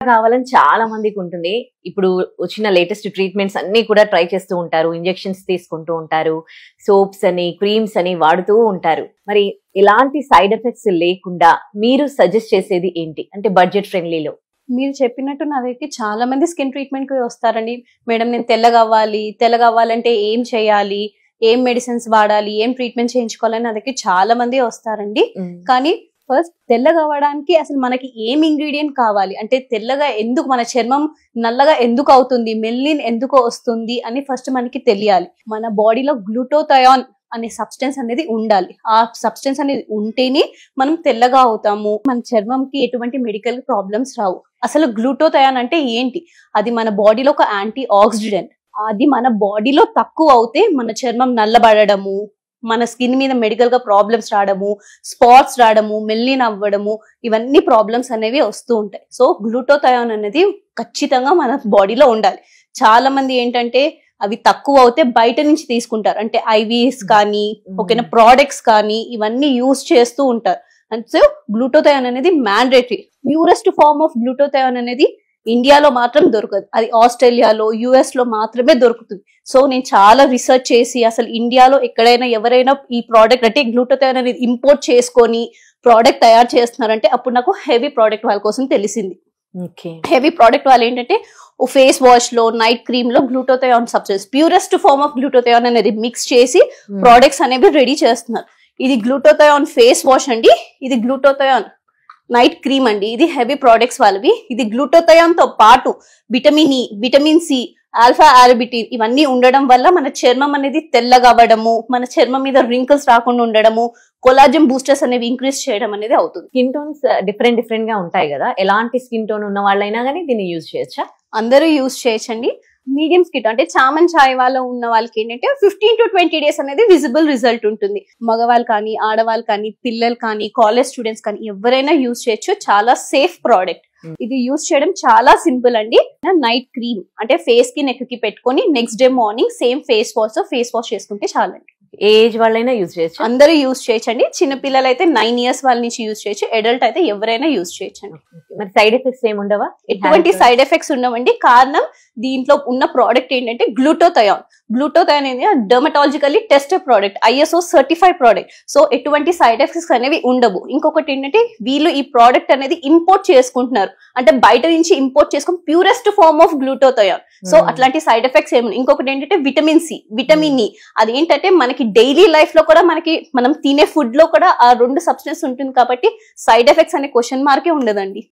కావాలని చాలా మందికి ఉంటుంది. ఇప్పుడు వచ్చిన లేటెస్ట్ ట్రీట్మెంట్స్ అన్ని కూడా ట్రై చేస్తూ ఉంటారు. ఇంజెక్షన్స్ తీసుకుంటూ ఉంటారు. సోప్స్ అని, క్రీమ్స్ అని వాడుతూ ఉంటారు. మరి ఎలాంటి సైడ్ ఎఫెక్ట్స్ లేకుండా మీరు సజెస్ట్ చేసేది ఏంటి? అంటే బడ్జెట్ ఫ్రెండ్లీలో. మీరు చెప్పినట్టు నా దగ్గరికి చాలా మంది స్కిన్ ట్రీట్మెంట్ కి వస్తారండి. మేడం నేను తెల్లగా అవ్వాలంటే ఏం చేయాలి, ఏం మెడిసిన్స్ వాడాలి, ఏం ట్రీట్మెంట్ చేయించుకోవాలని నా దగ్గరికి చాలా మంది వస్తారండి. కానీ ఫస్ట్ తెల్లగా అవ్వడానికి అసలు మనకి ఏం ఇంగ్రీడియంట్ కావాలి, అంటే తెల్లగా ఎందుకు మన చర్మం నల్లగా ఎందుకు అవుతుంది, మెల్లిన్ ఎందుకు వస్తుంది అని ఫస్ట్ మనకి తెలియాలి. మన బాడీలో గ్లూటోథయాన్ అనే సబ్స్టెన్స్ అనేది ఉండాలి. ఆ సబ్స్టెన్స్ అనేది ఉంటేనే మనం తెల్లగా అవుతాము, మన చర్మంకి ఎటువంటి మెడికల్ ప్రాబ్లమ్స్ రావు. అసలు గ్లూటోథయాన్ అంటే ఏంటి? అది మన బాడీలో ఒక యాంటీ ఆక్సిడెంట్. అది మన బాడీలో తక్కువ అవుతే మన చర్మం నల్లబడము, మన స్కిన్ మీద మెడికల్ గా ప్రాబ్లమ్స్ రావడము, స్పాట్స్ రావడము, మెల్లిన్ అవ్వడము, ఇవన్నీ ప్రాబ్లమ్స్ అనేవి వస్తూ ఉంటాయి. సో గ్లూటోథయాన్ అనేది ఖచ్చితంగా మన బాడీలో ఉండాలి. చాలా మంది ఏంటంటే అవి తక్కువ అవుతే బయట నుంచి తీసుకుంటారు, అంటే ఐవీస్ కానీ ఓకేనా ప్రోడక్ట్స్ కానీ ఇవన్నీ యూజ్ చేస్తూ ఉంటారు. అండ్ సో గ్లూటోథయాన్ అనేది mandatory. Purest form of glutathione అనేది ఇండియాలో మాత్రం దొరకదు, అది ఆస్ట్రేలియాలో, యుఎస్ లో మాత్రమే దొరుకుతుంది. సో నేను చాలా రీసెర్చ్ చేసి అసలు ఇండియాలో ఎక్కడైనా ఎవరైనా ఈ ప్రోడక్ట్ అంటే గ్లూటోథయాన్ అనేది ఇంపోర్ట్ చేసుకొని ప్రోడక్ట్ తయారు చేస్తున్నారంటే అప్పుడు నాకు హెవీ ప్రోడక్ట్ వాళ్ళ కోసం తెలిసింది. హెవీ ప్రోడక్ట్ వాళ్ళు ఏంటంటే ఫేస్ వాష్ లో, నైట్ క్రీమ్ లో glutathione substance, purest form of glutathione అనేది మిక్స్ చేసి ప్రోడక్ట్స్ అనేవి రెడీ చేస్తున్నారు. ఇది గ్లూటోథయాన్ ఫేస్ వాష్ అండి, ఇది గ్లూటోథయాన్ నైట్ క్రీమ్ అండి, ఇది హెవీ ప్రోడక్ట్స్ వాళ్ళవి. ఇది గ్లూటోథయాన్ తో పాటు vitamin E, vitamin C, alpha arbutin ఇవన్నీ ఉండడం వల్ల మన చర్మం అనేది తెల్లగా అవ్వడము, మన చర్మం మీద రింకిల్స్ రాకుండా ఉండడము, కొలాజన్ బూస్టర్స్ అనేవి ఇంక్రీజ్ చేయడం అనేది అవుతుంది. స్కిన్ టోన్స్ డిఫరెంట్ గా ఉంటాయి కదా, ఎలాంటి స్కిన్ టోన్ ఉన్న వాళ్ళైనా కానీ దీన్ని యూజ్ చేయొచ్చా? అందరూ యూజ్ చేయొచ్చండి. మీడియం స్కిన్ అంటే చామన్ ఛాయ్ వాళ్ళ ఉన్న వాళ్ళకి ఏంటంటే 15 to 20 days అనేది విజిబుల్ రిజల్ట్ ఉంటుంది. మగవాళ్ళు కానీ, ఆడవాళ్ళు కానీ, పిల్లలు కానీ, కాలేజ్ స్టూడెంట్స్ కానీ ఎవరైనా యూజ్ చేయొచ్చు. చాలా సేఫ్ ప్రోడక్ట్. ఇది యూజ్ చేయడం చాలా సింపుల్ అండి. నైట్ క్రీమ్ అంటే ఫేస్ కి, నెక్ కి పెట్టుకొని next day morning same face wash చేసుకుంటే చాలండి. ఏజ్ వాళ్ళైనా యూజ్ చేయొచ్చు? అందరూ యూజ్ చేయొచ్చండి. చిన్న పిల్లలు అయితే 9 years వాళ్ళ నుంచి యూజ్ చేయొచ్చు, అడల్ట్ అయితే ఎవరైనా యూజ్ చేయొచ్చండి. మరి సైడ్ ఎఫెక్ట్స్ ఏమి ఉండవా? ఎటువంటి సైడ్ ఎఫెక్ట్స్ ఉండవండి. కారణం దీంట్లో ఉన్న ప్రోడక్ట్ ఏంటంటే గ్లూటోథయాన్. గ్లూటోథయాన్ అనేది dermatologically tested product, ISO certified product. So ఎటువంటి సైడ్ ఎఫెక్ట్స్ అనేవి ఉండవు. ఇంకొకటి ఏంటంటే వీళ్ళు ఈ ప్రోడక్ట్ అనేది ఇంపోర్ట్ చేసుకుంటున్నారు, అంటే బయట నుంచి ఇంపోర్ట్ చేసుకుని purest form of glutathione. So అట్లాంటి సైడ్ ఎఫెక్ట్స్ ఏమి. ఇంకొకటి ఏంటంటే విటమిన్ సి, విటమిన్ ఇ, అది ఏంటంటే మనకి డైలీ లైఫ్ లో కూడా మనం తినే ఫుడ్ లో కూడా ఆ రెండు సబ్స్టెన్స్ ఉంటుంది కాబట్టి సైడ్ ఎఫెక్ట్స్ అనే క్వశ్చన్ మార్కే ఉండదండి.